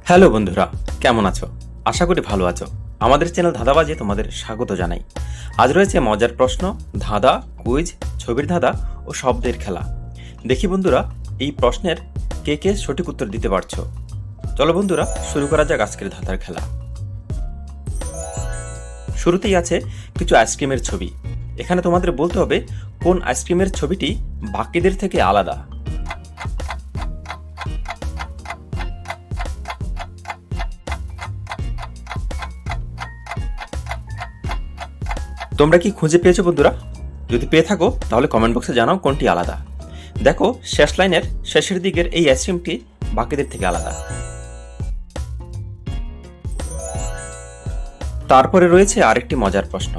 Hello বন্ধুরা, কেমন আছো? আশা করি ভালো আছো। আমাদের চ্যানেল ধাঁধাবাজে তোমাদের স্বাগত জানাই। আজ রয়েছে মজার প্রশ্ন, ধাঁধা, কুইজ, ছবির ধাঁধা ও শব্দের খেলা। দেখি বন্ধুরা এই প্রশ্নের কে কে সঠিক উত্তর দিতে পারছো। চলো বন্ধুরা শুরু করা যাক আজকের ধাঁধার খেলা। শুরুতেই আছে কিছু আইসক্রিমের ছবি। এখানে তোমাদের বলতে হবে কোন আইসক্রিমের ছবিটি বাকিদের থেকে আলাদা। তোমরা কি খুঁজে পেয়েছো বন্ধুরা? যদি পেয়ে থাকো তাহলে কমেন্ট বক্সে জানাও কোনটি আলাদা। দেখো শেষ লাইনের শেষের দিকের এই আইসক্রিমটি বাকিদের থেকে আলাদা। তারপরে রয়েছে আরেকটি মজার প্রশ্ন।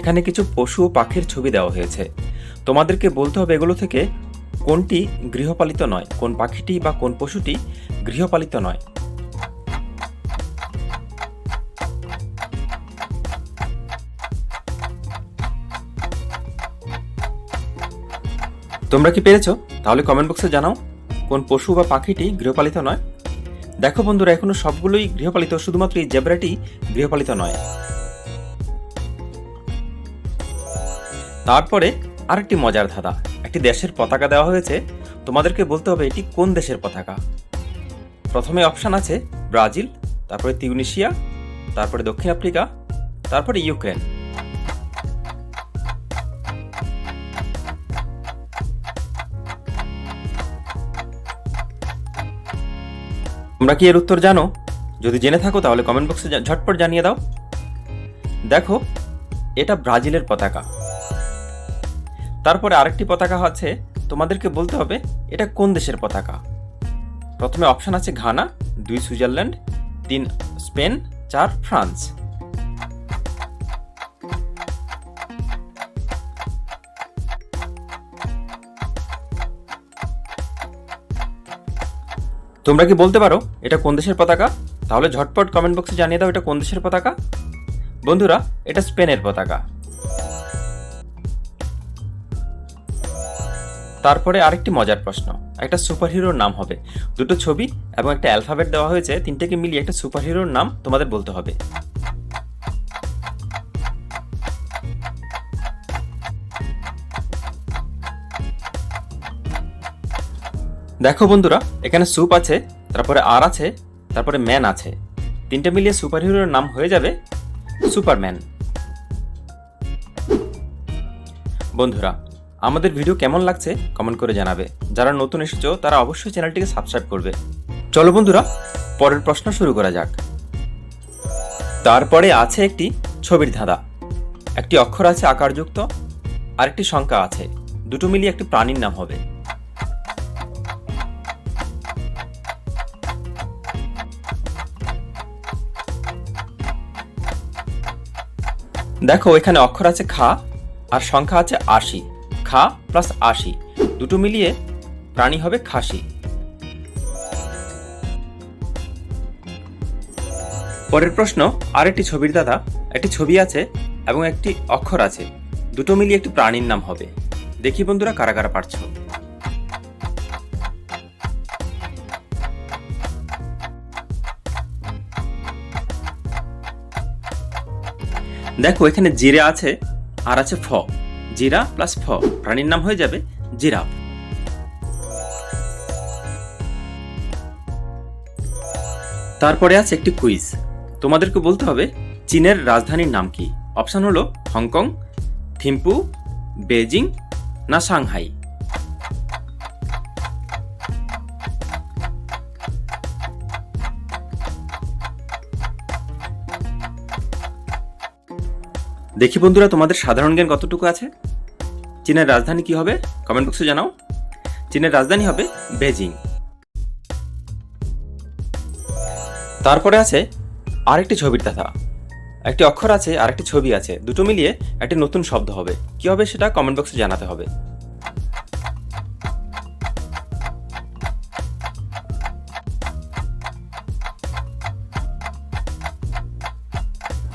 এখানে কিছু পশু ও পাখির ছবি দেওয়া হয়েছে। তোমাদেরকে বলতে হবে এগুলো থেকে কোনটি গৃহপালিত নয়, কোন পাখিটি বা কোন পশুটি গৃহপালিত নয়। তোমরা কি পেরেছো? তাহলে কমেন্ট বক্সে জানাও কোন পশু বা পাখিটি গৃহপালিত নয়। দেখো বন্ধুরা এখনো সবগুলোই গৃহপালিত, শুধুমাত্র এই জেব্রাটি গৃহপালিত নয়। তারপরে আরেকটি মজার ধাঁধা। একটি দেশের পতাকা দেওয়া হয়েছে, তোমাদেরকে বলতে হবে এটি কোন দেশের পতাকা। প্রথমে অপশন আছে ব্রাজিল, তারপরে তিউনিসিয়া, তারপরে দক্ষিণ আফ্রিকা, তারপরে ইউক্রেন। তোমরা কি এর উত্তর জানো? যদি জেনে থাকো তাহলে কমেন্ট বক্সে ঝটপট জানিয়ে দাও। দেখো এটা ব্রাজিলের পতাকা। তারপরে আরেকটি পতাকা আছে, তোমাদেরকে বলতে হবে এটা কোন দেশের পতাকা। প্রথমে অপশন আছে ঘানা, 2 সুইজারল্যান্ড, 3 স্পেন, 4 ফ্রান্স। তোমরা কি বলতে পারো এটা কোন দেশের পতাকা? তাহলে ঝটপট কমেন্ট বক্সে জানিয়ে দাও এটা কোন দেশের পতাকা। বন্ধুরা এটা স্পেনের পতাকা। তারপরে আরেকটি মজার প্রশ্ন। একটা সুপারহিরোর নাম হবে, দুটো ছবি এবং একটা অ্যালফাবেট দেওয়া হয়েছে, তিনটেকে মিলিয়ে একটা সুপারহিরোর নাম তোমাদের বলতে হবে। দেখো বন্ধুরা এখানে সুপ আছে, তারপরে আর আছে, তারপরে ম্যান আছে, তিনটে মিলিয়ে সুপারহিরোর নাম হয়ে যাবে সুপারম্যান। বন্ধুরা আমাদের ভিডিও কেমন লাগছে কমেন্ট করে জানাবে। যারা নতুন এসেছো তারা অবশ্যই চ্যানেলটিকে সাবস্ক্রাইব করবে। চলো বন্ধুরা পরের প্রশ্ন শুরু করা যাক। তারপরে আছে একটি ছবির ধাঁধা। একটি অক্ষর আছে আকারযুক্ত, আরেকটি সংখ্যা আছে, দুটো মিলিয়ে একটি প্রাণীর নাম হবে। দেখো এখানে অক্ষর আছে খা আর সংখ্যা আছে 80। খা প্লাস 80 দুটো মিলিয়ে প্রাণী হবে খাসি। পরের প্রশ্ন আরেকটি ছবির ধাঁধা। একটি ছবি আছে এবং একটি অক্ষর আছে, দুটো মিলিয়ে একটি প্রাণীর নাম হবে। দেখি বন্ধুরা কারা কারা পারছো। দেখো এখানে জিরা আছে আর আছে ফ। জিরা প্লাস ফ প্রাণীর নাম হয়ে যাবে জিরাফ। তারপরে আছে একটি কুইজ। তোমাদেরকে বলতে হবে চীনের রাজধানীর নাম কি। অপশন হলো হংকং, থিম্পু, বেজিং না সাংহাই। দেখি বন্ধুরা তোমাদের সাধারণ জ্ঞান কতটুকু আছে। চীনের রাজধানী কি হবে কমেন্ট বক্সে জানাও। চীনের রাজধানী হবে বেজিং। তারপরে আছে আরেকটি ছবির ধাঁধা। একটি অক্ষর আছে আর একটি ছবি আছে, দুটো মিলিয়ে একটি নতুন শব্দ হবে। কি হবে সেটা কমেন্ট বক্সে জানাতে হবে।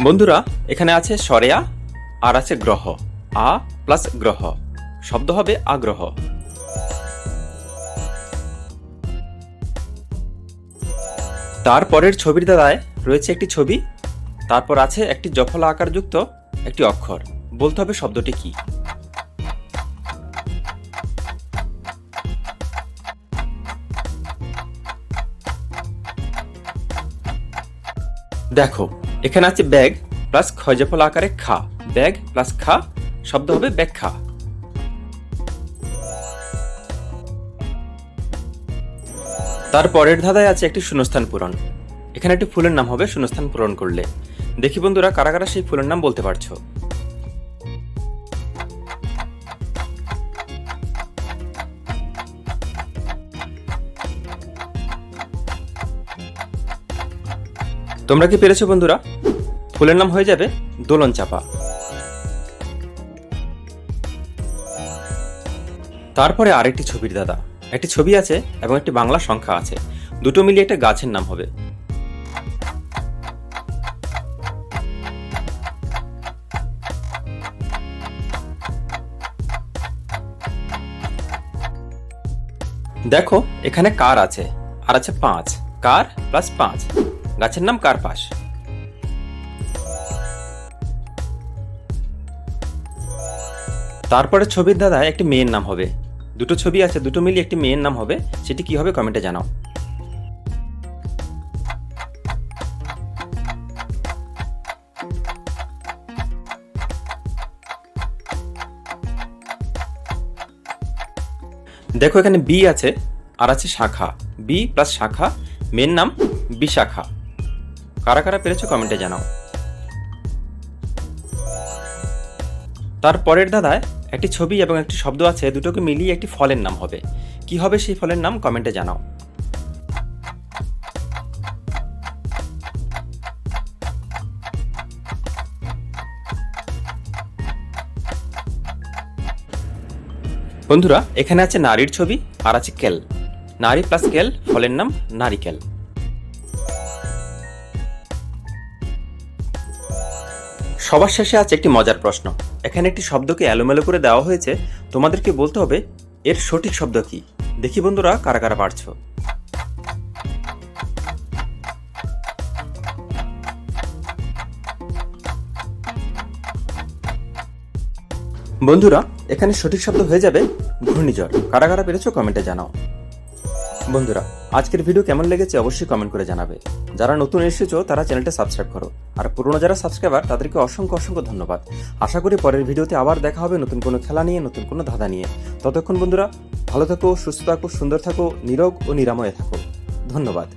বন্ধুরা এখানে আছে সরেয়া আর আছে গ্রহ। আ প্লাস গ্রহ শব্দ হবে আগ্রহ। তারপরের ছবির দাদায় রয়েছে একটি ছবি, তারপর আছে একটি জফলা আকারযুক্ত একটি অক্ষর। বলতে হবে শব্দটি কি। দেখো, এখানে আছে ব্যাগ প্লাস ক্ষয়জফলা আকারে খা। ব্যাগ প্লাস খা, শব্দ হবে ব্যাখ্যা। তারপরের ধাঁধায় আছে একটি শূন্যস্থান পূরণ। এখানে একটি ফুলের নাম হবে শূন্যস্থান পূরণ করলে। দেখি বন্ধুরা কারা কারা সেই ফুলের নাম বলতে পারছো। তোমরা কি পেরেছো বন্ধুরা? ফুলের নাম হয়ে যাবে দোলন চাপা। তারপরে আরেকটি ছবির দাদা, একটি ছবি আছে এবং একটি বাংলা সংখ্যা আছে, দুটো মিলিয়ে একটা গাছের নাম হবে। দেখো, এখানে কার আছে আর আছে 5। কার প্লাস 5, গাছের নাম কার্পাস। তারপরে ছবির দাদায় একটি মেয়ের নাম হবে। দুটো ছবি আছে, দুটো মিলিয়ে একটি মেয়ের নাম হবে। সেটি কি হবে কমেন্টে জানাও। দেখো, এখানে বি আছে আর আছে শাখা। বি প্লাস শাখা, মেয়ের নাম বিশাখা। কারা কারা পেরেছো কমেন্টে জানাও। তারপরের দাদায় একটি ছবি এবং একটি শব্দ আছে, দুটোকে মিলিয়ে একটি ফলের নাম হবে। কি হবে সেই ফলের নাম কমেন্টে জানাও। বন্ধুরা, এখানে আছে নারীর ছবি আর আছে কেল। নারী প্লাস কেল, ফলের নাম নারিকেল। সবার শেষে আছে একটি মজার প্রশ্ন। এখানে একটি শব্দকে এলোমেলো করে দেওয়া হয়েছে, তোমাদেরকে বলতে হবে এর সঠিক শব্দ কি। দেখি বন্ধুরা কারা কারা পারছো। বন্ধুরা, এখানে সঠিক শব্দ হয়ে যাবে ঘূর্ণিঝড়। কারা কারা পেরেছো কমেন্টে জানাও। বন্ধুরা, আজকের ভিডিও কেমন লেগেছে অবশ্যই কমেন্ট করে জানাবে। যারা নতুন এসেছো তারা চ্যানেলটা সাবস্ক্রাইব করো, আর পুরনো যারা সাবস্ক্রাইবার তাদেরকে অসংখ্য অসংখ্য ধন্যবাদ। আশা করি পরের ভিডিওতে আবার দেখা হবে নতুন কোনো খেলা নিয়ে, নতুন কোনো ধাঁধা নিয়ে। ততক্ষণ বন্ধুরা ভালো থাকো, সুস্থ থাকো, সুন্দর থাকো, নিরোগ ও নিরাময়ে থাকো। ধন্যবাদ।